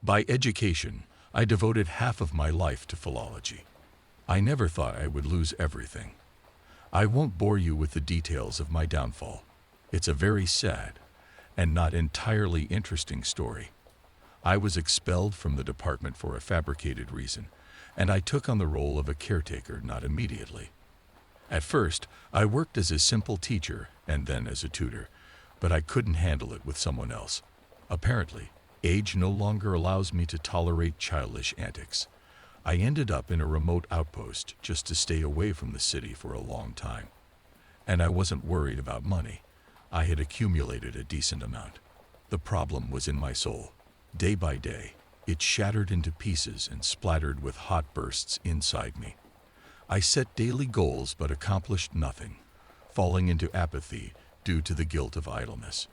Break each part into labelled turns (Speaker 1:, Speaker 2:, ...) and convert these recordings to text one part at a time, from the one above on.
Speaker 1: By education, I devoted half of my life to philology. I never thought I would lose everything. I won't bore you with the details of my downfall. It's a very sad and not entirely interesting story. I was expelled from the department for a fabricated reason, and I took on the role of a caretaker not immediately. At first, I worked as a simple teacher and then as a tutor, but I couldn't handle it with someone else. Apparently, age no longer allows me to tolerate childish antics. I ended up in a remote outpost just to stay away from the city for a long time. And I wasn't worried about money. I had accumulated a decent amount. The problem was in my soul. Day by day, it shattered into pieces and splattered with hot bursts inside me. I set daily goals but accomplished nothing, falling into apathy due to the guilt of idleness.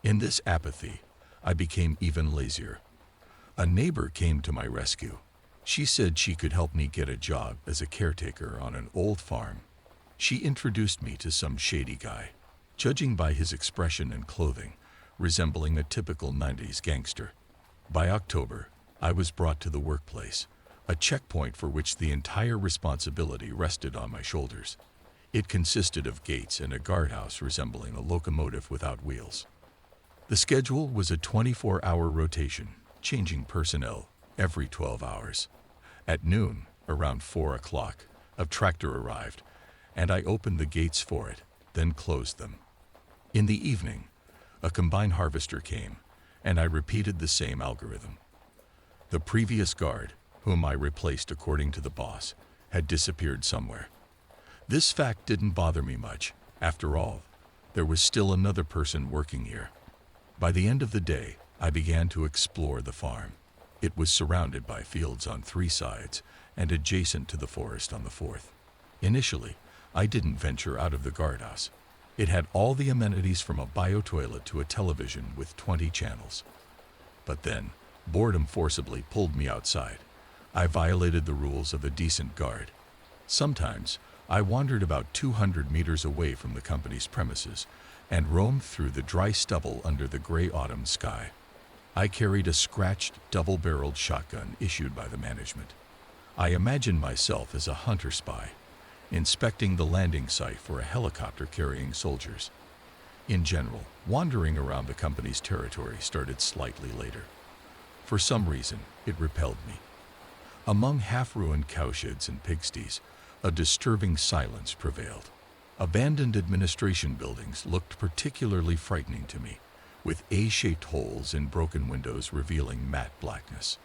Speaker 1: In this apathy, I became even lazier. A neighbor came to my rescue. She said she could help me get a job as a caretaker on an old farm. She introduced me to some shady guy, judging by his expression and clothing, resembling a typical 90s gangster. By October, I was brought to the workplace, a checkpoint for which the entire responsibility rested on my shoulders. It consisted of gates and a guardhouse resembling a locomotive without wheels. The schedule was a 24-hour rotation, changing personnel every 12 hours. At noon, around 4 o'clock, a tractor arrived, and I opened the gates for it, then closed them. In the evening, a combine harvester came, and I repeated the same algorithm. The previous guard, whom I replaced according to the boss, had disappeared somewhere. This fact didn't bother me much. After all, there was still another person working here. By the end of the day, I began to explore the farm. It was surrounded by fields on 3 sides and adjacent to the forest on the 4th. Initially, I didn't venture out of the guardhouse. It had all the amenities from a bio-toilet to a television with 20 channels. But then, boredom forcibly pulled me outside. I violated the rules of a decent guard. Sometimes, I wandered about 200 meters away from the company's premises and roamed through the dry stubble under the gray autumn sky. I carried a scratched, double-barreled shotgun issued by the management. I imagined myself as a hunter spy, inspecting the landing site for a helicopter carrying soldiers. In general, wandering around the company's territory started slightly later. For some reason, it repelled me. Among half-ruined cowsheds and pigsties, a disturbing silence prevailed. Abandoned administration buildings looked particularly frightening to me, with A-shaped holes in broken windows revealing matte blackness.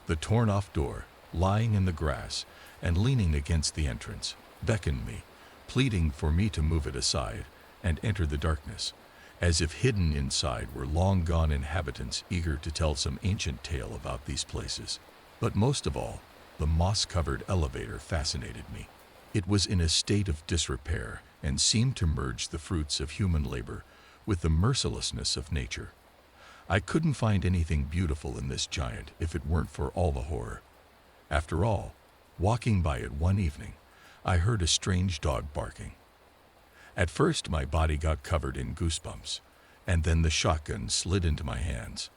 Speaker 1: The torn-off door, lying in the grass and leaning against the entrance, beckoned me, pleading for me to move it aside and enter the darkness, as if hidden inside were long-gone inhabitants eager to tell some ancient tale about these places. But most of all, the moss-covered elevator fascinated me. It was in a state of disrepair and seemed to merge the fruits of human labor with the mercilessness of nature. I couldn't find anything beautiful in this giant if it weren't for all the horror. After all, walking by it one evening, I heard a strange dog barking. At first, my body got covered in goosebumps, and then the shotgun slid into my hands.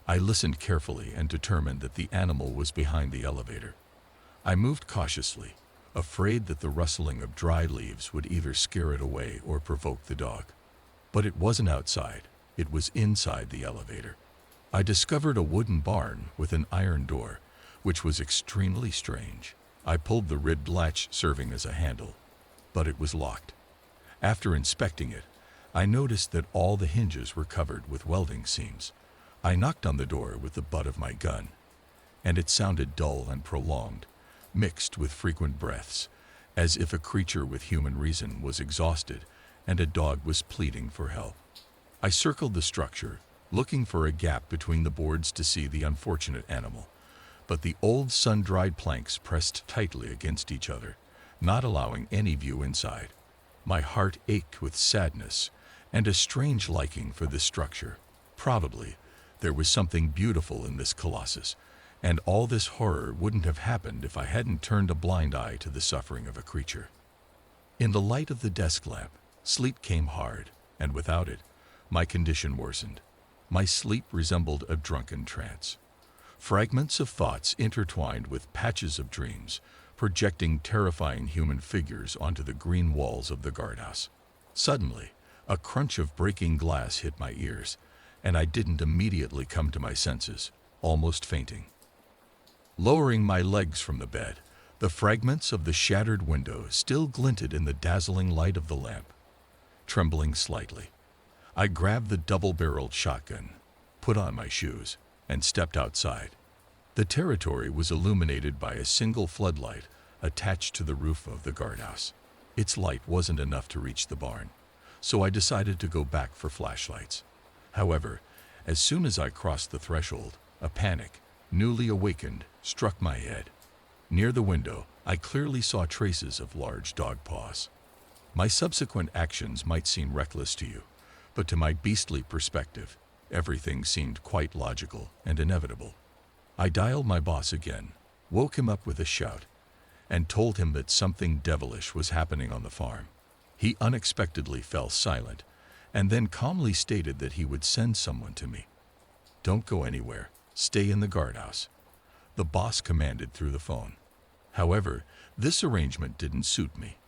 Speaker 1: I listened carefully and determined that the animal was behind the elevator. I moved cautiously, afraid that the rustling of dry leaves would either scare it away or provoke the dog. But it wasn't outside, it was inside the elevator. I discovered a wooden barn with an iron door, which was extremely strange. I pulled the ribbed latch serving as a handle, but it was locked. After inspecting it, I noticed that all the hinges were covered with welding seams. I knocked on the door with the butt of my gun, and it sounded dull and prolonged, mixed with frequent breaths, as if a creature with human reason was exhausted and a dog was pleading for help. I circled the structure, looking for a gap between the boards to see the unfortunate animal, but the old sun-dried planks pressed tightly against each other, not allowing any view inside. My heart ached with sadness and a strange liking for this structure. Probably, there was something beautiful in this colossus, and all this horror wouldn't have happened if I hadn't turned a blind eye to the suffering of a creature. In the light of the desk lamp, sleep came hard, and without it, my condition worsened. My sleep resembled a drunken trance. Fragments of thoughts intertwined with patches of dreams, projecting terrifying human figures onto the green walls of the guardhouse. Suddenly, a crunch of breaking glass hit my ears, and I didn't immediately come to my senses, almost fainting. Lowering my legs from the bed, the fragments of the shattered window still glinted in the dazzling light of the lamp. Trembling slightly, I grabbed the double-barreled shotgun, put on my shoes, and stepped outside. The territory was illuminated by a single floodlight attached to the roof of the guardhouse. Its light wasn't enough to reach the barn, so I decided to go back for flashlights. However, as soon as I crossed the threshold, a panic, newly awakened, struck my head. Near the window, I clearly saw traces of large dog paws. My subsequent actions might seem reckless to you, but to my beastly perspective, everything seemed quite logical and inevitable. I dialed my boss again, woke him up with a shout, and told him that something devilish was happening on the farm. He unexpectedly fell silent, and then calmly stated that he would send someone to me. "Don't go anywhere. Stay in the guardhouse," the boss commanded through the phone. However, this arrangement didn't suit me.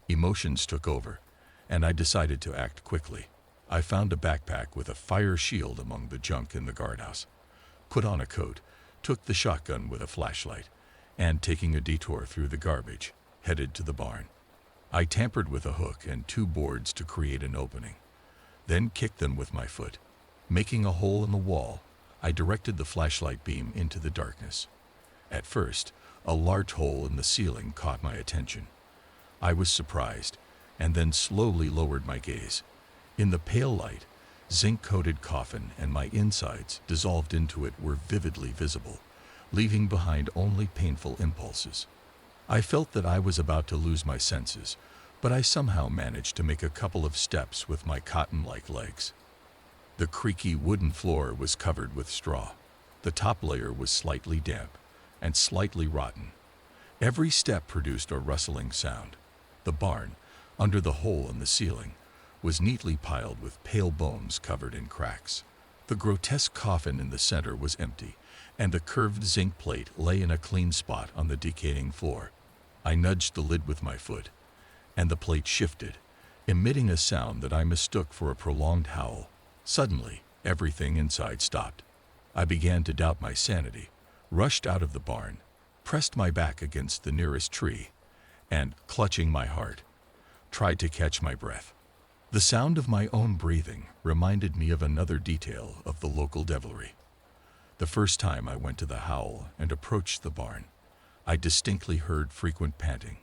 Speaker 1: Emotions took over, and I decided to act quickly. I found a backpack with a fire shield among the junk in the guardhouse, put on a coat, took the shotgun with a flashlight, and taking a detour through the garbage, headed to the barn. I tampered with a hook and 2 boards to create an opening, then kicked them with my foot. Making a hole in the wall, I directed the flashlight beam into the darkness. At first, a large hole in the ceiling caught my attention. I was surprised, and then slowly lowered my gaze. In the pale light, zinc-coated coffin and my insides dissolved into it were vividly visible, leaving behind only painful impulses. I felt that I was about to lose my senses, but I somehow managed to make a couple of steps with my cotton-like legs. The creaky wooden floor was covered with straw. The top layer was slightly damp and slightly rotten. Every step produced a rustling sound. The barn, under the hole in the ceiling, was neatly piled with pale bones covered in cracks. The grotesque coffin in the center was empty, and the curved zinc plate lay in a clean spot on the decaying floor. I nudged the lid with my foot, and the plate shifted, emitting a sound that I mistook for a prolonged howl. Suddenly, everything inside stopped. I began to doubt my sanity, rushed out of the barn, pressed my back against the nearest tree, and, clutching my heart, tried to catch my breath. The sound of my own breathing reminded me of another detail of the local devilry. The first time I went to the howl and approached the barn, I distinctly heard frequent panting.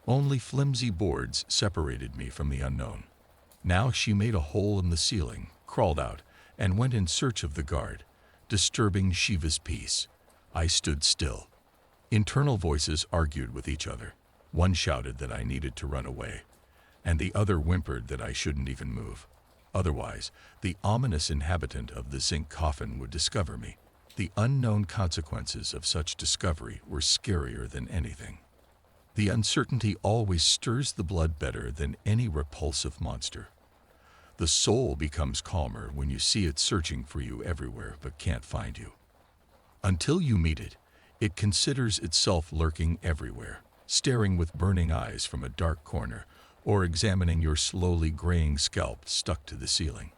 Speaker 1: Only flimsy boards separated me from the unknown. Now she made a hole in the ceiling, crawled out, and went in search of the guard, disturbing Shiva's peace. I stood still. Internal voices argued with each other. One shouted that I needed to run away, and the other whimpered that I shouldn't even move. Otherwise, the ominous inhabitant of the zinc coffin would discover me. The unknown consequences of such discovery were scarier than anything. The uncertainty always stirs the blood better than any repulsive monster. The soul becomes calmer when you see it searching for you everywhere but can't find you. Until you meet it, it considers itself lurking everywhere, staring with burning eyes from a dark corner, or examining your slowly graying scalp stuck to the ceiling.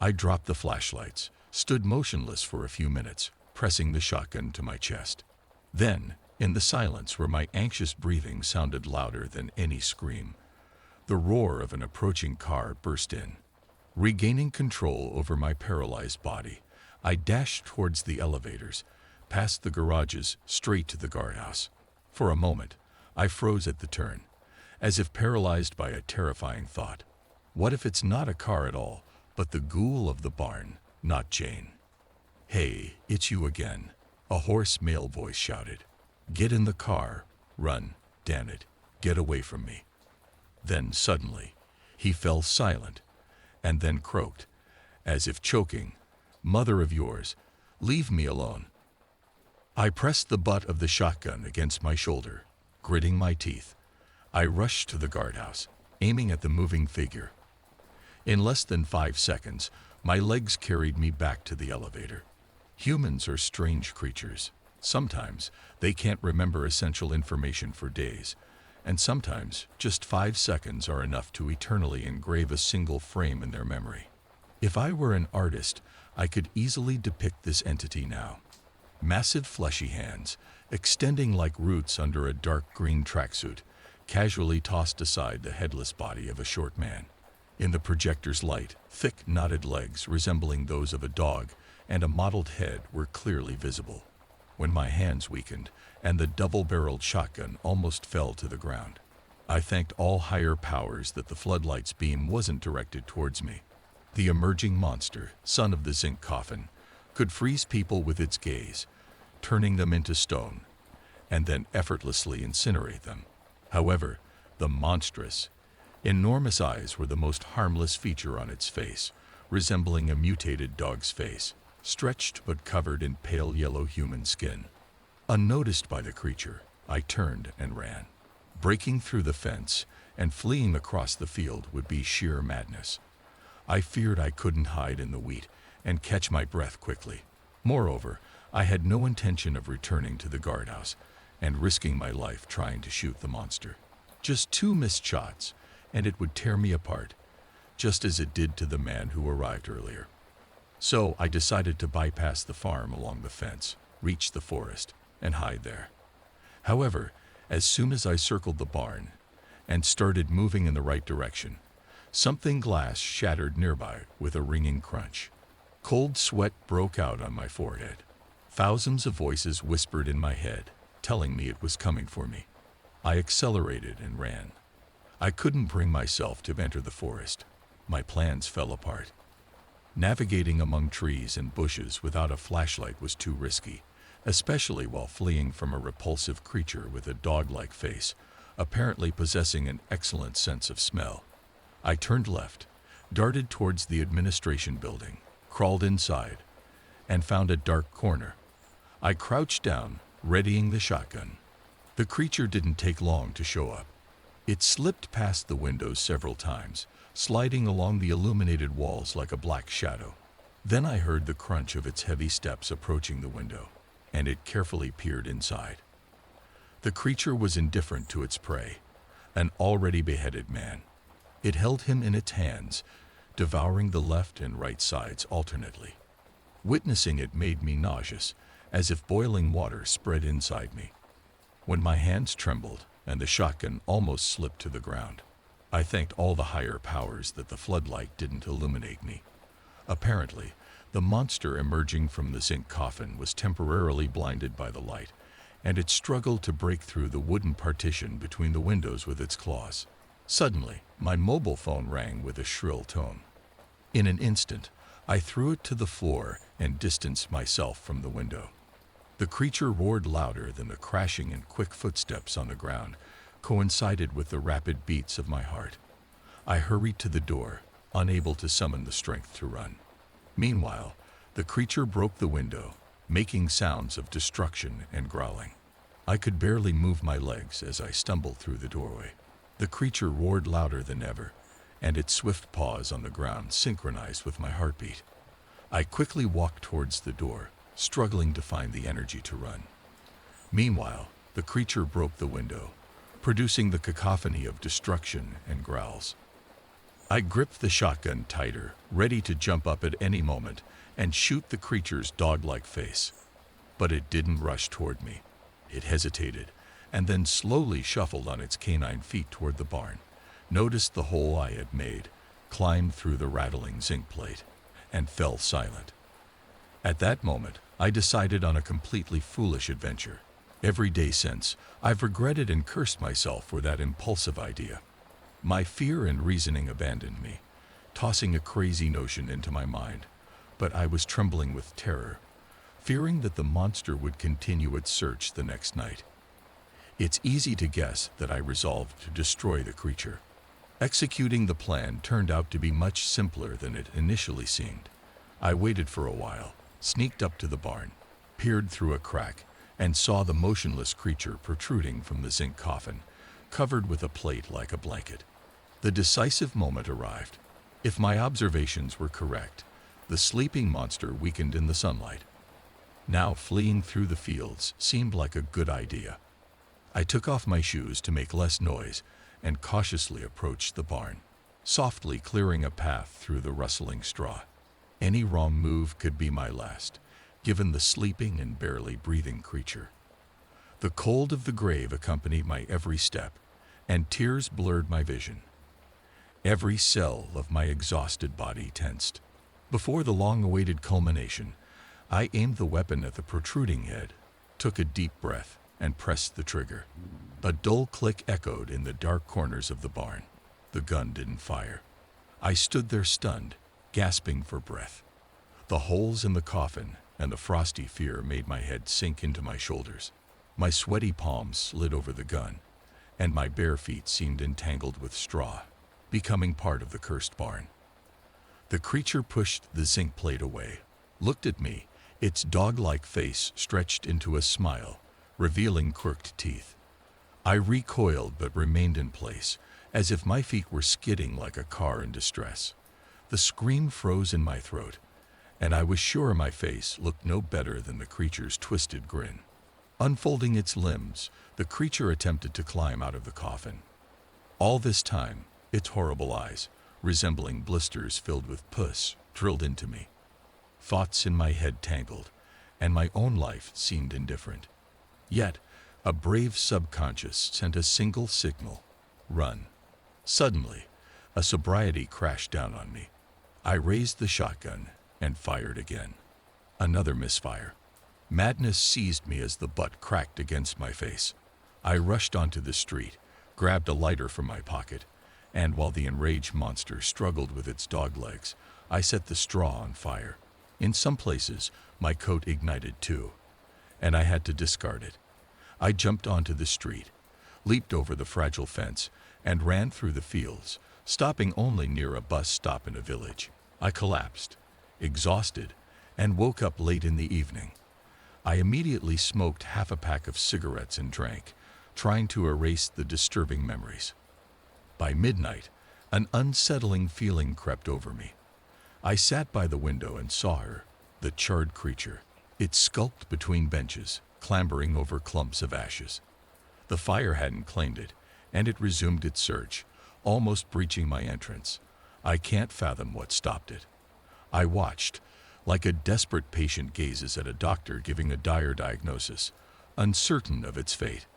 Speaker 1: I dropped the flashlights, stood motionless for a few minutes, pressing the shotgun to my chest. Then, in the silence where my anxious breathing sounded louder than any scream, the roar of an approaching car burst in. Regaining control over my paralyzed body, I dashed towards the elevators, past the garages, straight to the guardhouse. For a moment, I froze at the turn, as if paralyzed by a terrifying thought. What if it's not a car at all, but the ghoul of the barn, not Jane? "Hey, it's you again," a hoarse male voice shouted. "Get in the car. Run, damn it. Get away from me." Then suddenly, he fell silent, and then croaked, as if choking, "Mother of yours, leave me alone." I pressed the butt of the shotgun against my shoulder, gritting my teeth. I rushed to the guardhouse, aiming at the moving figure. In less than 5 seconds, my legs carried me back to the elevator. Humans are strange creatures. Sometimes they can't remember essential information for days, and sometimes just 5 seconds are enough to eternally engrave a single frame in their memory. If I were an artist, I could easily depict this entity now. Massive fleshy hands, extending like roots under a dark green tracksuit, casually tossed aside the headless body of a short man. In the projector's light, thick, knotted legs resembling those of a dog and a mottled head were clearly visible. When my hands weakened and the double-barreled shotgun almost fell to the ground, I thanked all higher powers that the floodlight's beam wasn't directed towards me. The emerging monster, son of the zinc coffin, could freeze people with its gaze, turning them into stone, and then effortlessly incinerate them. However, the monstrous, enormous eyes were the most harmless feature on its face, resembling a mutated dog's face, stretched but covered in pale yellow human skin. Unnoticed by the creature, I turned and ran. Breaking through the fence and fleeing across the field would be sheer madness. I feared I couldn't hide in the wheat and catch my breath quickly. Moreover, I had no intention of returning to the guardhouse and risking my life trying to shoot the monster. Just 2 missed shots, and it would tear me apart, just as it did to the man who arrived earlier. So I decided to bypass the farm along the fence, reach the forest, and hide there. However, as soon as I circled the barn and started moving in the right direction, something glass shattered nearby with a ringing crunch. Cold sweat broke out on my forehead. Thousands of voices whispered in my head, telling me it was coming for me. I accelerated and ran. I couldn't bring myself to enter the forest. My plans fell apart. Navigating among trees and bushes without a flashlight was too risky, especially while fleeing from a repulsive creature with a dog-like face, apparently possessing an excellent sense of smell. I turned left, darted towards the administration building, crawled inside, and found a dark corner. I crouched down, readying the shotgun. The creature didn't take long to show up. It slipped past the windows several times, sliding along the illuminated walls like a black shadow. Then I heard the crunch of its heavy steps approaching the window, and it carefully peered inside. The creature was indifferent to its prey, an already beheaded man. It held him in its hands, devouring the left and right sides alternately. Witnessing it made me nauseous, as if boiling water spread inside me. When my hands trembled and the shotgun almost slipped to the ground, I thanked all the higher powers that the floodlight didn't illuminate me. Apparently, the monster emerging from the zinc coffin was temporarily blinded by the light, and it struggled to break through the wooden partition between the windows with its claws. Suddenly, my mobile phone rang with a shrill tone. In an instant, I threw it to the floor and distanced myself from the window. The creature roared louder than the crashing and quick footsteps on the ground coincided with the rapid beats of my heart. I hurried to the door, unable to summon the strength to run. Meanwhile, the creature broke the window, making sounds of destruction and growling. I could barely move my legs as I stumbled through the doorway. The creature roared louder than ever, and its swift paws on the ground synchronized with my heartbeat. I quickly walked towards the door, struggling to find the energy to run. Meanwhile, the creature broke the window, producing the cacophony of destruction and growls. I gripped the shotgun tighter, ready to jump up at any moment and shoot the creature's dog-like face. But it didn't rush toward me. It hesitated, and then slowly shuffled on its canine feet toward the barn, noticed the hole I had made, climbed through the rattling zinc plate, and fell silent. At that moment, I decided on a completely foolish adventure. Every day since, I've regretted and cursed myself for that impulsive idea. My fear and reasoning abandoned me, tossing a crazy notion into my mind, but I was trembling with terror, fearing that the monster would continue its search the next night. It's easy to guess that I resolved to destroy the creature. Executing the plan turned out to be much simpler than it initially seemed. I waited for a while, sneaked up to the barn, peered through a crack, and saw the motionless creature protruding from the zinc coffin, covered with a plate like a blanket. The decisive moment arrived. If my observations were correct, the sleeping monster weakened in the sunlight. Now fleeing through the fields seemed like a good idea. I took off my shoes to make less noise and cautiously approached the barn, softly clearing a path through the rustling straw. Any wrong move could be my last, given the sleeping and barely breathing creature. The cold of the grave accompanied my every step, and tears blurred my vision. Every cell of my exhausted body tensed. Before the long-awaited culmination, I aimed the weapon at the protruding head, took a deep breath, and pressed the trigger. A dull click echoed in the dark corners of the barn. The gun didn't fire. I stood there stunned, gasping for breath. The holes in the coffin and the frosty fear made my head sink into my shoulders. My sweaty palms slid over the gun, and my bare feet seemed entangled with straw, becoming part of the cursed barn. The creature pushed the zinc plate away, looked at me, its dog-like face stretched into a smile, revealing crooked teeth. I recoiled but remained in place, as if my feet were skidding like a car in distress. The scream froze in my throat, and I was sure my face looked no better than the creature's twisted grin. Unfolding its limbs, the creature attempted to climb out of the coffin. All this time, its horrible eyes, resembling blisters filled with pus, drilled into me. Thoughts in my head tangled, and my own life seemed indifferent. Yet, a brave subconscious sent a single signal: run. Suddenly, a sobriety crashed down on me. I raised the shotgun and fired again. Another misfire. Madness seized me as the butt cracked against my face. I rushed onto the street, grabbed a lighter from my pocket, and while the enraged monster struggled with its dog legs, I set the straw on fire. In some places, my coat ignited too, and I had to discard it. I jumped onto the street, leaped over the fragile fence, and ran through the fields, stopping only near a bus stop in a village. I collapsed, exhausted, and woke up late in the evening. I immediately smoked half a pack of cigarettes and drank, trying to erase the disturbing memories. By midnight, an unsettling feeling crept over me. I sat by the window and saw her, the charred creature. It skulked between benches, clambering over clumps of ashes. The fire hadn't claimed it, and it resumed its search, almost breaching my entrance. I can't fathom what stopped it. I watched, like a desperate patient gazes at a doctor giving a dire diagnosis, uncertain of its fate.